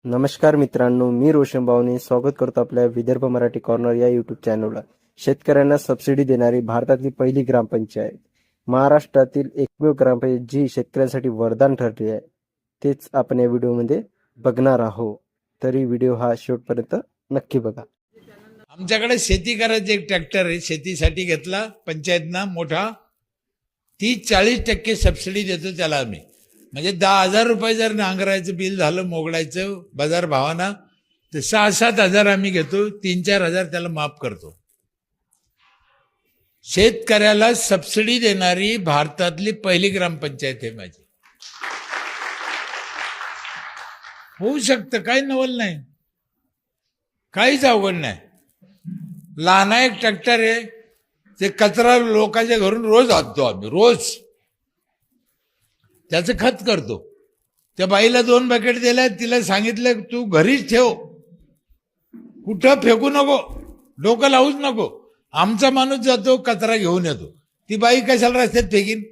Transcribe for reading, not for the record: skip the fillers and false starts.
नमस्कार मित्रांनो, मी रोशन बावने स्वागत करतो आपल्या विदर्भ मराठी कॉर्नर या युट्यूब चॅनलला। शेतकऱ्यांना सबसिडी देणारी भारतातली पहिली ग्रामपंचायत, महाराष्ट्रातील एकमेव ग्रामपंचायत जी शेतकऱ्यांसाठी वरदान ठरली आहे, तेच आपण या व्हिडिओमध्ये बघणार आहोत। तरी व्हिडिओ हा शेवटपर्यंत नक्की बघा। आमच्याकडे शेती करायचं एक ट्रॅक्टर आहे, शेतीसाठी घेतला पंचायतनं मोठा, 30-40% सबसिडी देतो त्याला आम्ही। म्हणजे 10,000 रुपये जर नांगरायचं बिल झालं मोगडायचं बाजार भावाना तर 6-7 हजार आम्ही घेतो, 3-4 हजार त्याला माफ करतो। शेतकऱ्याला सबसिडी देणारी भारतातली पहिली ग्रामपंचायत आहे माझी। होऊ शकतं, काही नवल नाही, काहीच अवघड नाही। लहान एक ट्रॅक्टर आहे, ते कचरा लोकांच्या घरून रोज आणतो आम्ही, रोज त्याचं खत करतो। त्या बाईला 2 बकेट दिल्या, तिला सांगितलं तू घरीच ठेव, कुठं फेकू नको, डोकं लावूच नको। आमचा माणूस जातो कचरा घेऊन येतो, ती बाई कशाला रस्त्यात फेकीन।